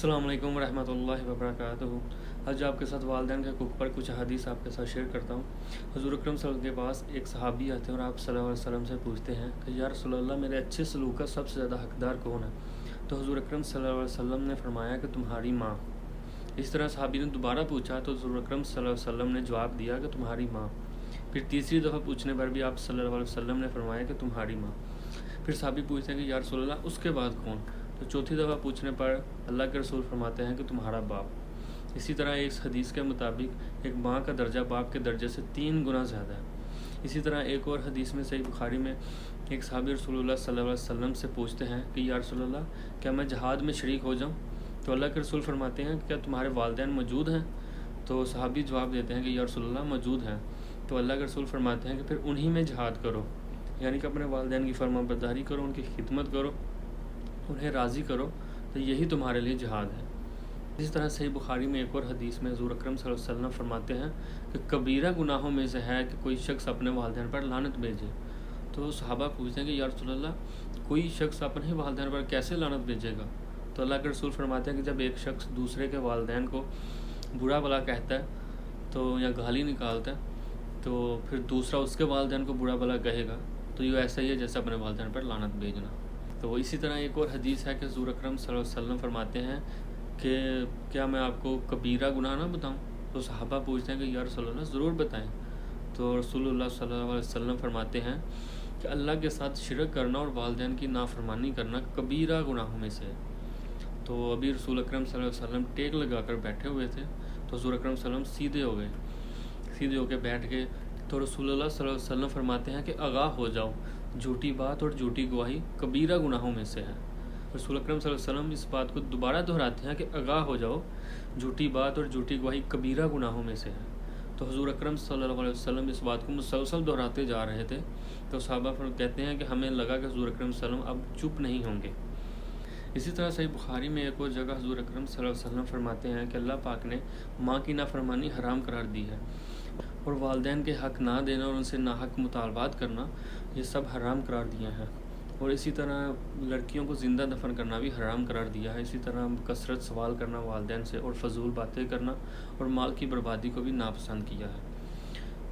السلام علیکم ورحمۃ اللہ وبرکاتہ۔ آج آپ کے ساتھ والدین کے حقوق پر کچھ احادیث آپ کے ساتھ شیئر کرتا ہوں۔ حضور اکرم صلی اللہ علیہ وسلم کے پاس ایک صحابی آتے ہیں اور آپ صلی اللہ علیہ وسلم سے پوچھتے ہیں کہ یا رسول اللہ، میرے اچھے سلوک کا سب سے زیادہ حقدار کون ہے؟ تو حضور اکرم صلی اللہ علیہ وسلم نے فرمایا کہ تمہاری ماں۔ اس طرح صحابی نے دوبارہ پوچھا تو حضور اکرم صلی اللہ علیہ وسلم نے جواب دیا کہ تمہاری ماں۔ پھر تیسری دفعہ پوچھنے پر بھی آپ صلی اللہ علیہ وسلم نے فرمایا کہ تمہاری ماں۔ پھر صحابی پوچھتے ہیں کہ یا رسول اللہ، اس کے بعد کون؟ تو چوتھی دفعہ پوچھنے پر اللہ کے رسول فرماتے ہیں کہ تمہارا باپ۔ اسی طرح اس حدیث کے مطابق ایک ماں کا درجہ باپ کے درجے سے 3 گنا زیادہ ہے۔ اسی طرح ایک اور حدیث میں صحیح بخاری میں ایک صحابی رسول اللہ صلی اللہ علیہ وسلم سے پوچھتے ہیں کہ یا رسول اللہ، کیا میں جہاد میں شریک ہو جاؤں؟ تو اللہ کے رسول فرماتے ہیں کہ کیا تمہارے والدین موجود ہیں؟ تو صحابی جواب دیتے ہیں کہ یا رسول اللہ، موجود ہیں۔ تو اللہ کے رسول فرماتے ہیں کہ پھر انہی میں جہاد کرو، یعنی کہ اپنے والدین کی فرما برداری کرو، ان کی خدمت کرو، انہیں راضی کرو، تو یہی تمہارے لیے جہاد ہے۔ اسی طرح صحیح بخاری میں ایک اور حدیث میں حضور اکرم صلی اللہ علیہ وسلم فرماتے ہیں کہ کبیرہ گناہوں میں سے ہے کہ کوئی شخص اپنے والدین پر لعنت بھیجے۔ تو صحابہ پوچھتے ہیں کہ یا رسول اللہ، کوئی شخص اپنے والدین پر کیسے لعنت بھیجے گا؟ تو اللہ کے رسول فرماتے ہیں کہ جب ایک شخص دوسرے کے والدین کو برا بھلا کہتا ہے تو یا گالی نکالتا ہے، تو پھر دوسرا اس کے والدین کو برا بھلا کہے گا، تو یہ ایسا ہی ہے جیسے اپنے والدین پر لعنت بھیجنا۔ تو اسی طرح ایک اور حدیث ہے کہ حضور اکرم صلی اللہ علیہ وسلم فرماتے ہیں کہ کیا میں آپ کو کبیرہ گناہ نہ بتاؤں؟ تو صحابہ پوچھتے ہیں کہ یا رسول اللہ، ضرور بتائیں۔ تو رسول اللہ صلی اللہ علیہ وسلم فرماتے ہیں کہ اللہ کے ساتھ شرک کرنا اور والدین کی نافرمانی کرنا کبیرہ گناہوں میں سے ہے۔ تو ابھی رسول اکرم صلی اللہ علیہ وسلم ٹیک لگا کر بیٹھے ہوئے تھے، تو حضور اکرم صلی اللہ علیہ وسلم سیدھے ہو کے بیٹھ گئے۔ تو رسول اللہ صلی اللہ علیہ وسلم فرماتے ہیں کہ آگاہ ہو جاؤ، جھوٹی بات اور جھوٹی گواہی کبیرہ گناہوں میں سے ہے۔ رسول اکرم صلی اللہ علیہ وسلم اس بات کو دوبارہ دہراتے ہیں کہ آگاہ ہو جاؤ، جھوٹی بات اور جھوٹی گواہی کبیرہ گناہوں میں سے ہے۔ تو حضور اکرم صلی اللہ علیہ وسلم اس بات کو مسلسل دہراتے جا رہے تھے، تو صحابہ کہتے ہیں کہ ہمیں لگا کہ حضور اکرم صلی اللہ علیہ وسلم اب چپ نہیں ہوں گے۔ اسی طرح صحیح بخاری میں ایک اور جگہ حضور اکرم صلی اللہ علیہ وسلم فرماتے ہیں کہ اللہ پاک نے ماں کی نافرمانی حرام قرار دی ہے، اور والدین کے حق نہ دینا اور ان سے ناحق مطالبات کرنا، یہ سب حرام قرار دیے ہیں۔ اور اسی طرح لڑکیوں کو زندہ دفن کرنا بھی حرام قرار دیا ہے۔ اسی طرح کثرت سوال کرنا والدین سے اور فضول باتیں کرنا اور مال کی بربادی کو بھی ناپسند کیا ہے۔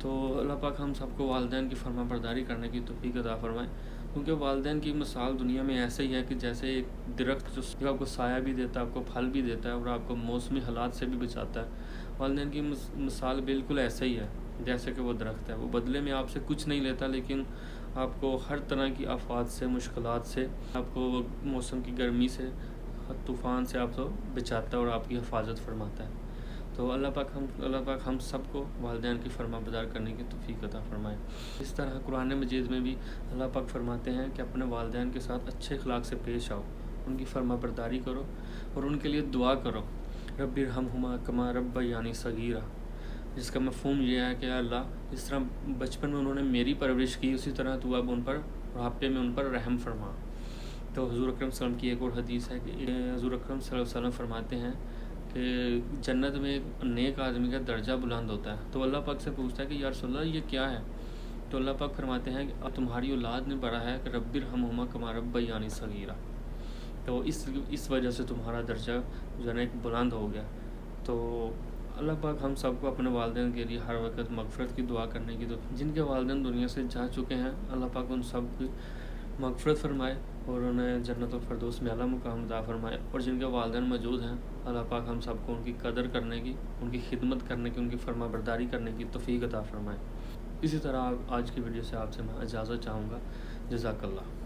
تو اللہ پاک ہم سب کو والدین کی فرما برداری کرنے کی توفیق عطا فرمائے، کیونکہ والدین کی مثال دنیا میں ایسے ہی ہے کہ جیسے ایک درخت جو آپ کو سایہ بھی دیتا ہے، آپ کو پھل بھی دیتا ہے اور آپ کو موسمی حالات سے بھی بچاتا ہے۔ والدین کی مثال بالکل ایسے ہی ہے جیسے کہ وہ درخت ہے، وہ بدلے میں آپ سے کچھ نہیں لیتا، لیکن آپ کو ہر طرح کی آفات سے، مشکلات سے، آپ کو موسم کی گرمی سے، طوفان سے آپ کو بچاتا ہے اور آپ کی حفاظت فرماتا ہے۔ تو اللہ پاک ہم سب کو والدین کی فرما بردار کرنے کی توفیق عطا فرمائے۔ اس طرح قرآن مجید میں بھی اللہ پاک فرماتے ہیں کہ اپنے والدین کے ساتھ اچھے اخلاق سے پیش آؤ، ان کی فرما برداری کرو اور ان کے لیے دعا کرو، رب ارحمہما کما ربیانی صغیرا، جس کا مفہوم یہ ہے کہ اے اللہ، جس طرح بچپن میں انہوں نے میری پرورش کی، اسی طرح تو اب ان پر بڑھاپے میں ان پر رحم فرما۔ تو حضور اکرم صلی اللہ علیہ وسلم کی ایک اور حدیث ہے کہ حضور اکرم صلی اللہ علیہ وسلم فرماتے ہیں کہ جنت میں ایک نیک آدمی کا درجہ بلند ہوتا ہے۔ تو اللہ پاک سے پوچھتا ہے کہ یا رسول اللہ، یہ کیا ہے؟ تو اللہ پاک فرماتے ہیں کہ اب تمہاری اولاد نے پڑھا ہے کہ رب ارحمہما کما ربیانی صغیرا، تو اس وجہ سے تمہارا درجہ جو ہے نا ایک بلند ہو گیا۔ تو اللہ پاک ہم سب کو اپنے والدین کے لیے ہر وقت مغفرت کی دعا کرنے کی، تو جن کے والدین دنیا سے جا چکے ہیں، اللہ پاک ان سب کی مغفرت فرمائے اور انہیں جنت الفردوس میں اعلیٰ مقام عطا فرمائے، اور جن کے والدین موجود ہیں، اللہ پاک ہم سب کو ان کی قدر کرنے کی، ان کی خدمت کرنے کی، ان کی فرما برداری کرنے کی توفیق عطا فرمائے۔ اسی طرح آج کی ویڈیو سے آپ سے میں اجازت چاہوں گا۔ جزاک اللہ۔